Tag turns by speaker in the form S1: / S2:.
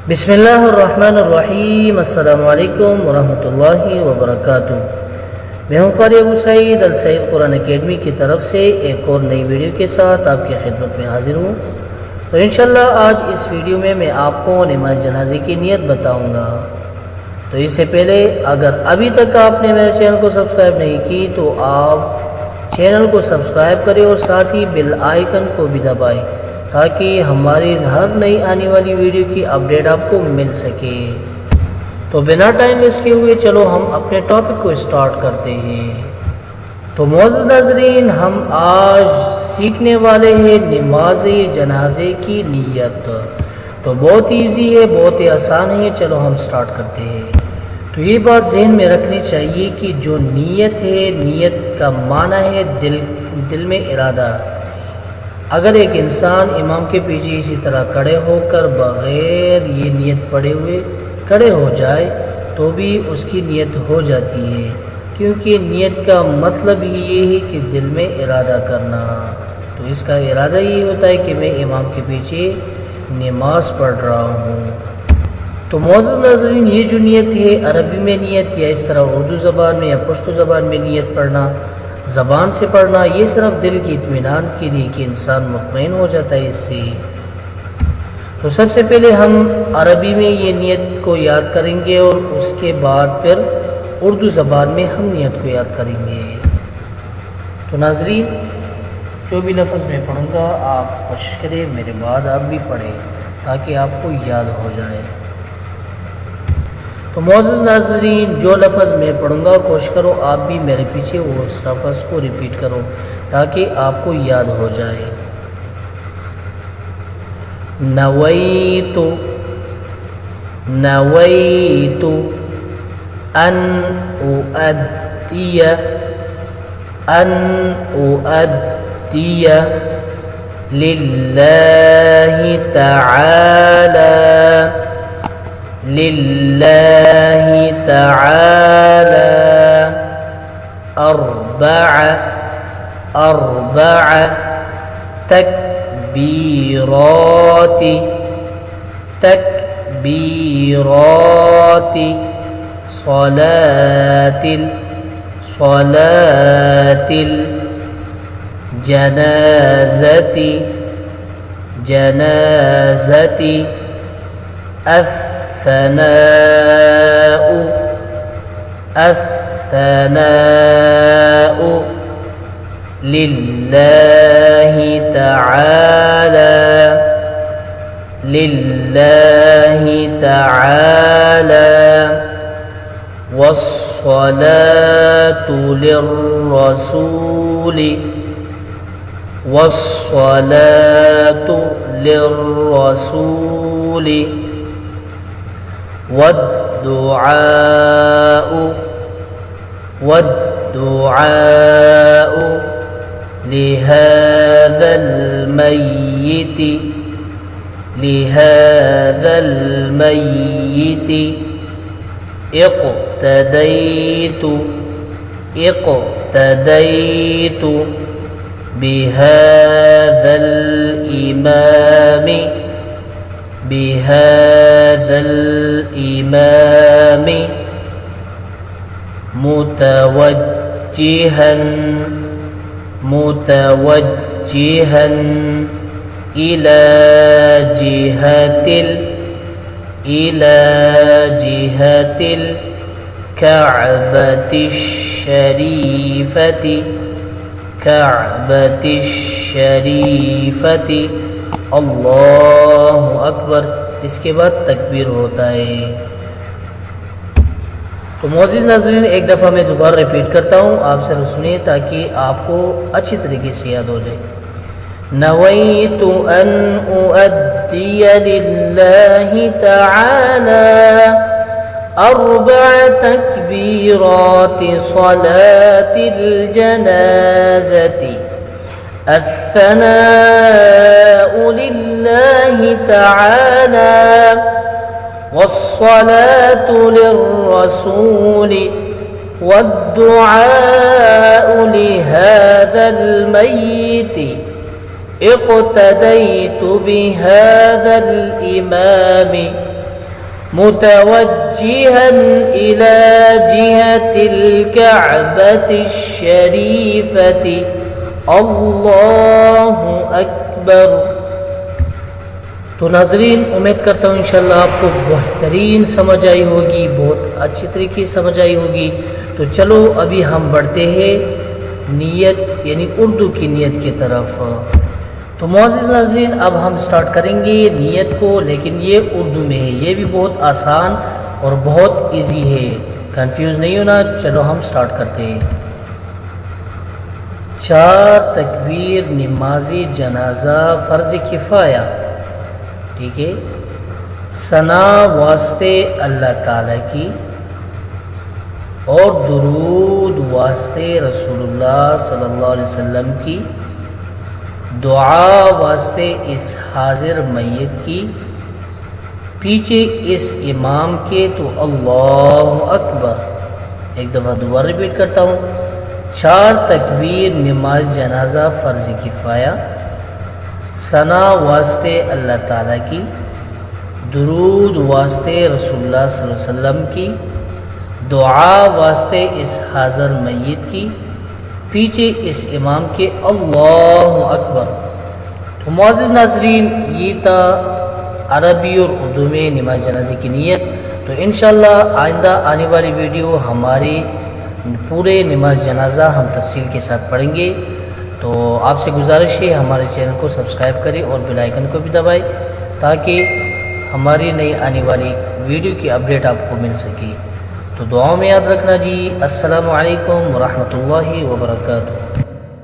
S1: بسم اللہ الرحمن الرحیم۔ السلام علیکم ورحمۃ اللہ وبرکاتہ۔ میں ہوں قاری ابو سعید السعید قرآن اکیڈمی کی طرف سے ایک اور نئی ویڈیو کے ساتھ آپ کی خدمت میں حاضر ہوں۔ تو انشاءاللہ آج اس ویڈیو میں آپ کو نماز جنازے کی نیت بتاؤں گا۔ تو اس سے پہلے اگر ابھی تک آپ نے میرے چینل کو سبسکرائب نہیں کی تو آپ چینل کو سبسکرائب کریں اور ساتھ ہی بیل آئیکن کو بھی دبائیں تاکہ ہماری ہر نئی آنے والی ویڈیو کی اپڈیٹ آپ کو مل سکے۔ تو بنا ٹائم ویسٹ کیے ہوئے چلو ہم اپنے ٹاپک کو اسٹارٹ کرتے ہیں۔ تو معزز ناظرین، ہم آج سیکھنے والے ہیں نماز جنازے کی نیت۔ تو بہت ایزی ہے، بہت ہی آسان ہے، چلو ہم اسٹارٹ کرتے ہیں۔ تو یہ بات ذہن میں رکھنی چاہیے کہ جو نیت ہے، نیت کا معنی ہے دل میں ارادہ۔ اگر ایک انسان امام کے پیچھے اسی طرح کھڑے ہو کر بغیر یہ نیت پڑھے ہوئے کھڑے ہو جائے تو بھی اس کی نیت ہو جاتی ہے، کیونکہ نیت کا مطلب ہی یہ ہے کہ دل میں ارادہ کرنا۔ تو اس کا ارادہ یہ ہوتا ہے کہ میں امام کے پیچھے نماز پڑھ رہا ہوں۔ تو معزز ناظرین، یہ جو نیت ہے عربی میں نیت یا اس طرح اردو زبان میں یا پشتو زبان میں نیت پڑھنا، زبان سے پڑھنا، یہ صرف دل کی اطمینان کے لیے کہ انسان مطمئن ہو جاتا ہے اس سے۔ تو سب سے پہلے ہم عربی میں یہ نیت کو یاد کریں گے اور اس کے بعد پھر اردو زبان میں ہم نیت کو یاد کریں گے۔ تو ناظرین، جو بھی لفظ میں پڑھوں گا آپ کوشش کریں میرے بعد آپ بھی پڑھیں تاکہ آپ کو یاد ہو جائے۔ تو معزز ناظرین، جو لفظ میں پڑھوں گا کوشش کرو آپ بھی میرے پیچھے اس لفظ کو ریپیٹ کرو تاکہ آپ کو یاد ہو جائے۔ نویت نویت ان اؤدی للہ تعالی أربع تكبيرات صلاة الجنازة الثناء لله تعالى والصلاة للرسول والدعاء لهذا الميت اقتديت بهذا الإمام متوجها إلى جهة الكعبة الشريفة اللہ اکبر۔ اس کے بعد تکبیر ہوتا ہے۔ تو معزز ناظرین، ایک دفعہ میں دوبارہ ریپیٹ کرتا ہوں، آپ سے سنیں تاکہ آپ کو اچھی طریقے سے یاد ہو جائے۔ نویت ان اؤدی للہ تعالی 4 تکبیرات صلاة الجنازة الثناء لله تعالى والصلاة للرسول والدعاء لهذا الميت اقتديت بهذا الإمام متوجها إلى جهة الكعبة الشريفة اللہ اکبر۔ تو ناظرین امید کرتا ہوں انشاءاللہ آپ کو بہترین سمجھ آئی ہوگی، بہت اچھی طریقے سمجھ آئی ہوگی۔ تو چلو ابھی ہم بڑھتے ہیں نیت یعنی اردو کی نیت کی طرف۔ تو معزز ناظرین اب ہم سٹارٹ کریں گے نیت کو، لیکن یہ اردو میں ہے، یہ بھی بہت آسان اور بہت ایزی ہے، کنفیوز نہیں ہونا۔ چلو ہم سٹارٹ کرتے ہیں۔ 4 تکبیر نماز جنازہ فرض کفایہ، ٹھیک ہے، ثنا واسطے اللہ تعالیٰ کی اور درود واسطے رسول اللہ صلی اللہ علیہ وسلم کی، دعا واسطے اس حاضر میت کی، پیچھے اس امام کے تو اللہ اکبر۔ ایک دفعہ دوبارہ ریپیٹ کرتا ہوں۔ 4 تکبیر نماز جنازہ فرض کفایہ، ثنا واسطے اللہ تعالیٰ کی، درود واسطے رسول اللہ صلی اللہ علیہ وسلم کی، دعا واسطے اس حاضر میت کی، پیچھے اس امام کے اللہ اکبر۔ تو معزز ناظرین یہ تھا عربی اور اردو میں نماز جنازے کی نیت۔ تو انشاءاللہ آئندہ آنے والی ویڈیو ہمارے پورے نماز جنازہ ہم تفصیل کے ساتھ پڑھیں گے۔ تو آپ سے گزارش ہے ہمارے چینل کو سبسکرائب کریں اور بیل آئیکن کو بھی دبائیں تاکہ ہماری نئی آنے والی ویڈیو کی اپڈیٹ آپ کو مل سکے۔ تو دعاؤں میں یاد رکھنا جی۔ السلام علیکم ورحمۃ اللہ وبرکاتہ۔